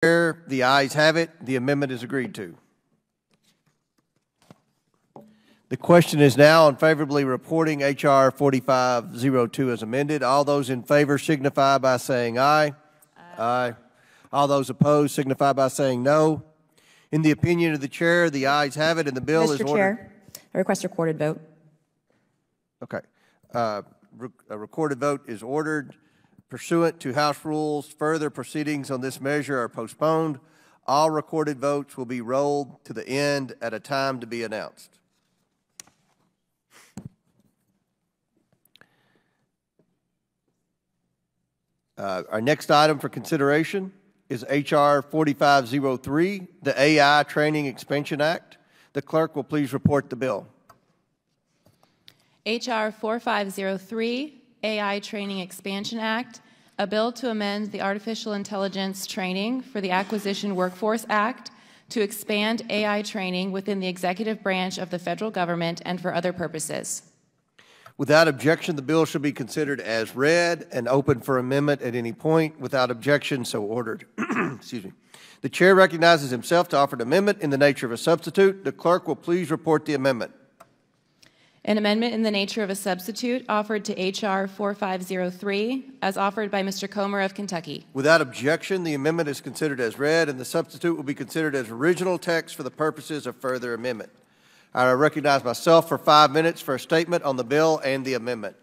The ayes have it. The amendment is agreed to. The question is now on favorably reporting H.R. 4502 as amended. All those in favor signify by saying aye. Aye. All those opposed signify by saying no. In the opinion of the chair, the ayes have it, and the bill is ordered. Mr. Chair, I request a recorded vote. Okay. A recorded vote is ordered. Pursuant to House rules, further proceedings on this measure are postponed. All recorded votes will be rolled to the end at a time to be announced. Our next item for consideration is H.R. 4503, the AI Training Expansion Act. The clerk will please report the bill. H.R. 4503, AI Training Expansion Act, a bill to amend the Artificial Intelligence Training for the Acquisition Workforce Act to expand AI training within the executive branch of the federal government and for other purposes. Without objection, the bill shall be considered as read and open for amendment at any point. Without objection, so ordered. Excuse me. The chair recognizes himself to offer an amendment in the nature of a substitute. The clerk will please report the amendment. An amendment in the nature of a substitute offered to H.R. 4503 as offered by Mr. Comer of Kentucky. Without objection, the amendment is considered as read and the substitute will be considered as original text for the purposes of further amendment. I recognize myself for 5 minutes for a statement on the bill and the amendment.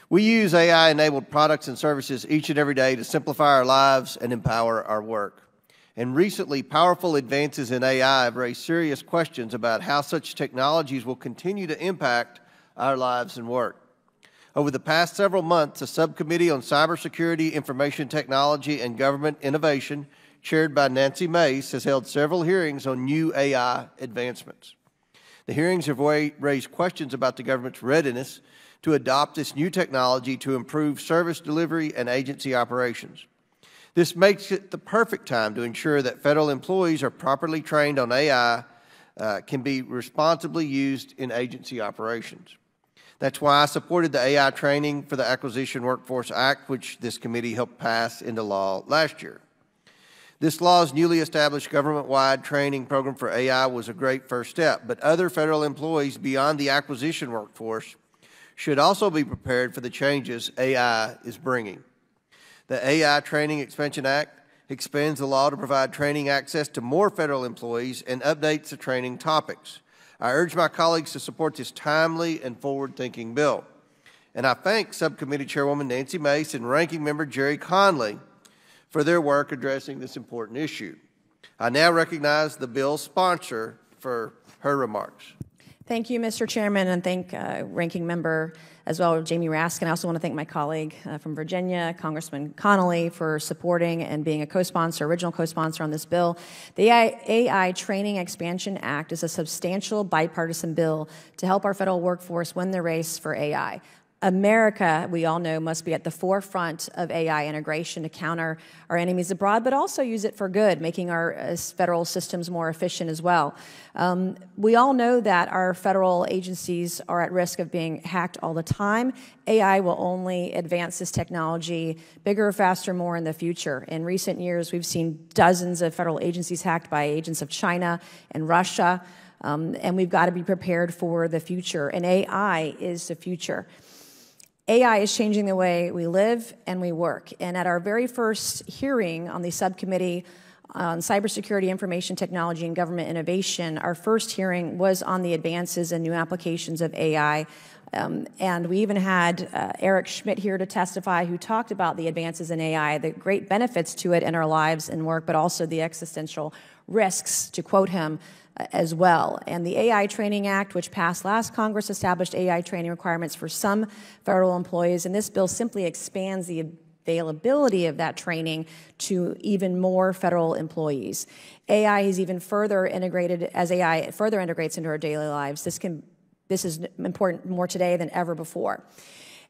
We use AI-enabled products and services each and every day to simplify our lives and empower our work. And recently, powerful advances in AI have raised serious questions about how such technologies will continue to impact our lives and work. Over the past several months, a subcommittee on cybersecurity, information technology, and government innovation, chaired by Nancy Mace, has held several hearings on new AI advancements. The hearings have raised questions about the government's readiness to adopt this new technology to improve service delivery and agency operations. This makes it the perfect time to ensure that federal employees are properly trained on AI, can be responsibly used in agency operations. That's why I supported the AI Training for the Acquisition Workforce Act, which this committee helped pass into law last year. This law's newly established government-wide training program for AI was a great first step, but other federal employees beyond the acquisition workforce should also be prepared for the changes AI is bringing. The AI Training Expansion Act expands the law to provide training access to more federal employees and updates the training topics. I urge my colleagues to support this timely and forward-thinking bill. And I thank Subcommittee Chairwoman Nancy Mace and Ranking Member Jerry Conley for their work addressing this important issue. I now recognize the bill's sponsor for her remarks. Thank you, Mr. Chairman, and thank Ranking Member as well, Jamie Raskin. I also want to thank my colleague from Virginia, Congressman Connolly, for supporting and being a co-sponsor, original co-sponsor on this bill. The AI Training Expansion Act is a substantial bipartisan bill to help our federal workforce win the race for AI. America, we all know, must be at the forefront of AI integration to counter our enemies abroad, but also use it for good, making our federal systems more efficient as well. We all know that our federal agencies are at risk of being hacked all the time. AI will only advance this technology bigger, faster, more in the future. In recent years, we've seen dozens of federal agencies hacked by agents of China and Russia, and we've got to be prepared for the future, and AI is the future. AI is changing the way we live and we work. And at our very first hearing on the Subcommittee on Cybersecurity, Information Technology, and Government Innovation, our first hearing was on the advances and new applications of AI. And we even had Eric Schmidt here to testify, who talked about the advances in AI, the great benefits to it in our lives and work, but also the existential risks, to quote him, as well. And the AI Training Act, which passed last Congress, established AI training requirements for some federal employees, and this bill simply expands the availability of that training to even more federal employees. AI is even further integrated, as AI further integrates into our daily lives. This is important more today than ever before.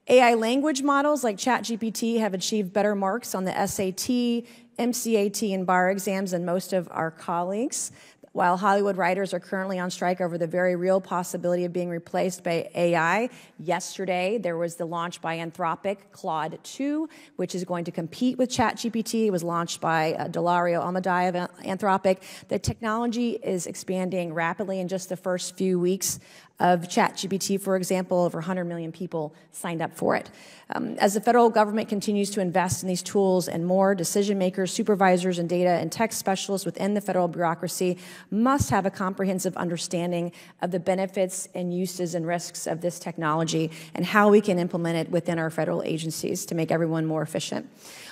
AI language models like ChatGPT have achieved better marks on the SAT, MCAT, and bar exams than most of our colleagues. While Hollywood writers are currently on strike over the very real possibility of being replaced by AI, yesterday there was the launch by Anthropic, Claude 2, which is going to compete with ChatGPT. It was launched by Delario Amodei of Anthropic. The technology is expanding rapidly. In just the first few weeks of ChatGPT, for example, over 100 million people signed up for it. As the federal government continues to invest in these tools and more, decision makers, supervisors, and data and tech specialists within the federal bureaucracy must have a comprehensive understanding of the benefits and uses and risks of this technology and how we can implement it within our federal agencies to make everyone more efficient.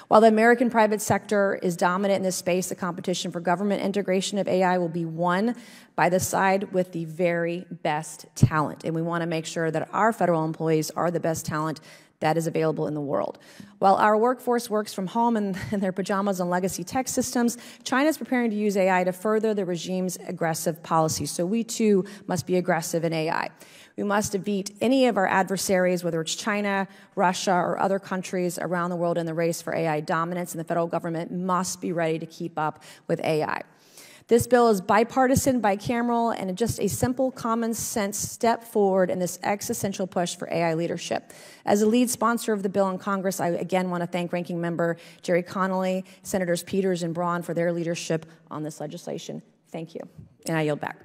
While the American private sector is dominant in this space, the competition for government integration of AI will be won by the side with the very best talent. And we want to make sure that our federal employees are the best talent that is available in the world. While our workforce works from home in their pajamas on legacy tech systems, China is preparing to use AI to further the regime's aggressive policies. So we too must be aggressive in AI. We must defeat any of our adversaries, whether it's China, Russia, or other countries around the world in the race for AI dominance, and the federal government must be ready to keep up with AI. This bill is bipartisan, bicameral, and just a simple, common-sense step forward in this existential push for AI leadership. As a lead sponsor of the bill in Congress, I again want to thank Ranking Member Jerry Connolly, Senators Peters and Braun for their leadership on this legislation. Thank you. And I yield back.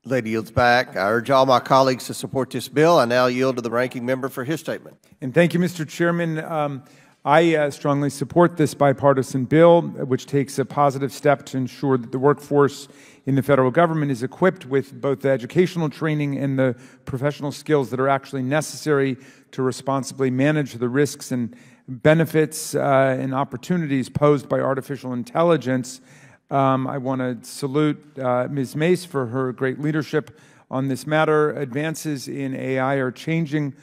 Lady yields back. I urge all my colleagues to support this bill. I now yield to the Ranking Member for his statement. And thank you, Mr. Chairman. I strongly support this bipartisan bill, which takes a positive step to ensure that the workforce in the federal government is equipped with both the educational training and the professional skills that are actually necessary to responsibly manage the risks and benefits and opportunities posed by artificial intelligence. I want to salute Ms. Mace for her great leadership on this matter. Advances in AI are changing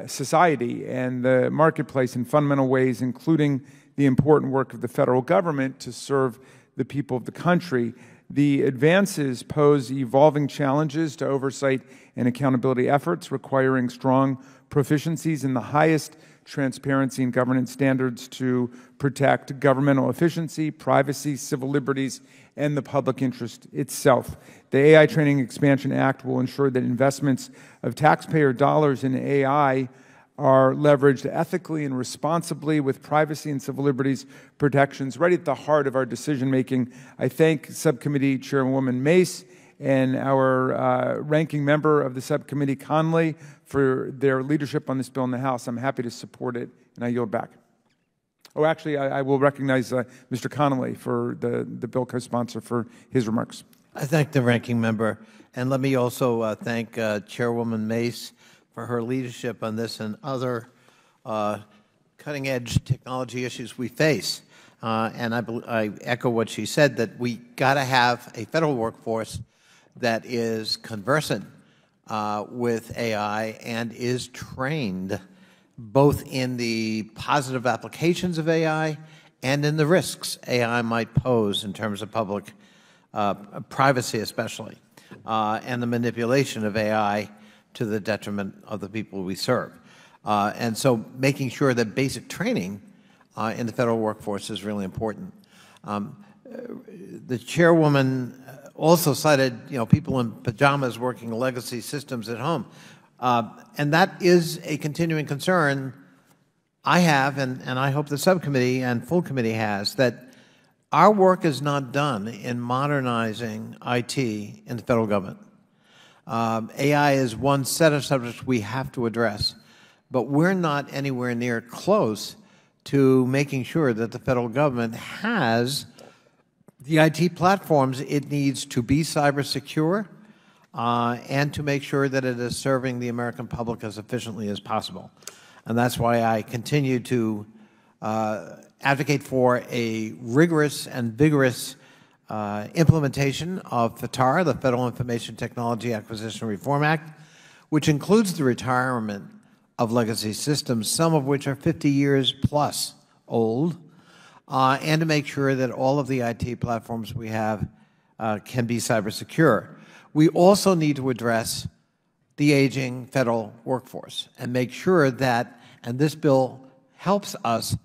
society and the marketplace in fundamental ways, including the important work of the federal government to serve the people of the country. The advances pose evolving challenges to oversight and accountability efforts, requiring strong proficiencies in the highest transparency and governance standards to protect governmental efficiency, privacy, civil liberties, and the public interest itself. The AI Training Expansion Act will ensure that investments of taxpayer dollars in AI are leveraged ethically and responsibly with privacy and civil liberties protections right at the heart of our decision-making. I thank Subcommittee Chairwoman Mace and our ranking member of the subcommittee, Conley, for their leadership on this bill in the House. I'm happy to support it, and I yield back. Oh, actually, I will recognize Mr. Connolly for the bill co-sponsor for his remarks. I thank the ranking member, and let me also thank Chairwoman Mace for her leadership on this and other cutting-edge technology issues we face. And I echo what she said, that we got to have a federal workforce that is conversant with AI and is trained both in the positive applications of AI and in the risks AI might pose in terms of public privacy especially, and the manipulation of AI to the detriment of the people we serve. And so making sure that basic training in the federal workforce is really important. The chairwoman also cited, people in pajamas working legacy systems at home. And that is a continuing concern I have, and I hope the subcommittee and full committee has, that our work is not done in modernizing IT in the federal government. AI is one set of subjects we have to address, but we're not anywhere near close to making sure that the federal government has the IT platforms it needs to be cyber secure and to make sure that it is serving the American public as efficiently as possible. And that's why I continue to advocate for a rigorous and vigorous implementation of FTAR, the Federal Information Technology Acquisition Reform Act, which includes the retirement of legacy systems, some of which are 50 years plus old, and to make sure that all of the IT platforms we have can be cyber secure. We also need to address the aging federal workforce and make sure that, and this bill helps us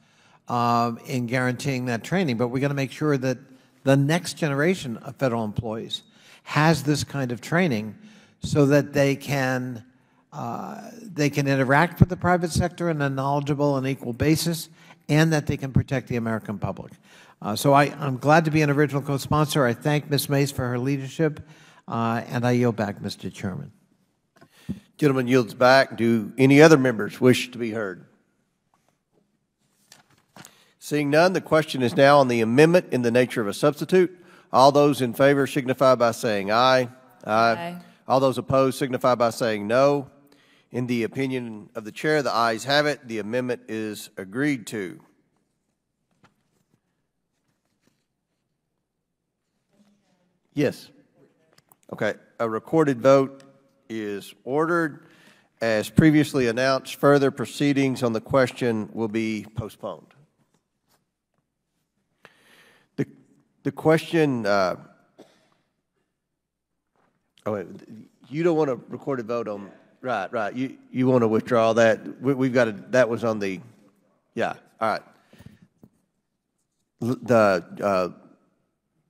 in guaranteeing that training, but we've got to make sure that the next generation of federal employees has this kind of training so that they can interact with the private sector in a knowledgeable and equal basis, and that they can protect the American public. So I'm glad to be an original co-sponsor. I thank Ms. Mace for her leadership, and I yield back, Mr. Chairman. Gentleman yields back. Do any other members wish to be heard? Seeing none, the question is now on the amendment in the nature of a substitute. All those in favor signify by saying aye. Aye. All those opposed signify by saying no. In the opinion of the chair, the ayes have it. The amendment is agreed to. Yes. Okay. A recorded vote is ordered. As previously announced, further proceedings on the question will be postponed. The question, oh wait, you don't want a recorded vote on, right. You want to withdraw that. We've got that was on the, yeah, all right. The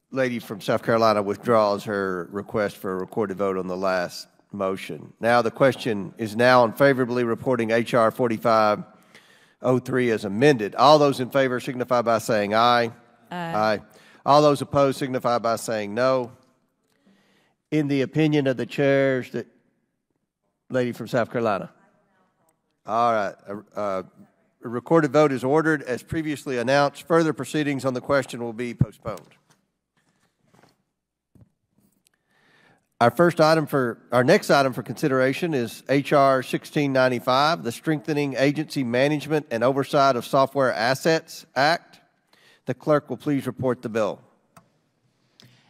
lady from South Carolina withdraws her request for a recorded vote on the last motion. Now the question is now on favorably reporting H.R. 4503 as amended. All those in favor signify by saying aye. Aye. All those opposed signify by saying no. In the opinion of the chairs, that lady from South Carolina. All right. A recorded vote is ordered. As previously announced, further proceedings on the question will be postponed. Our next item for consideration is H.R. 1695, the Strengthening Agency Management and Oversight of Software Assets Act. The clerk will please report the bill.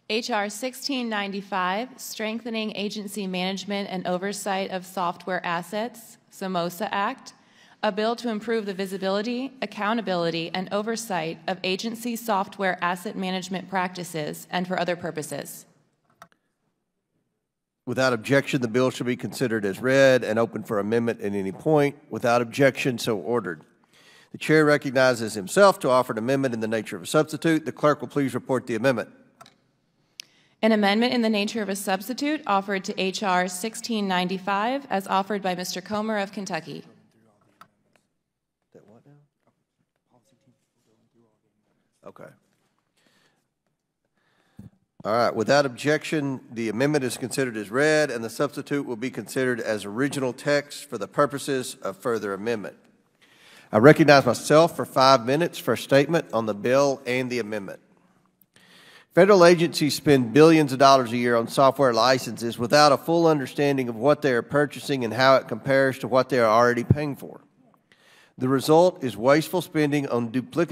H.R. 1695, Strengthening Agency Management and Oversight of Software Assets, SOMOSA Act, a bill to improve the visibility, accountability, and oversight of agency software asset management practices and for other purposes. Without objection, the bill shall be considered as read and open for amendment at any point. Without objection, so ordered. The chair recognizes himself to offer an amendment in the nature of a substitute. The clerk will please report the amendment. An amendment in the nature of a substitute offered to H.R. 1695 as offered by Mr. Comer of Kentucky. Okay. All right. Without objection, the amendment is considered as read, and the substitute will be considered as original text for the purposes of further amendment. I recognize myself for 5 minutes for a statement on the bill and the amendment. Federal agencies spend billions of dollars a year on software licenses without a full understanding of what they are purchasing and how it compares to what they are already paying for. The result is wasteful spending on duplicative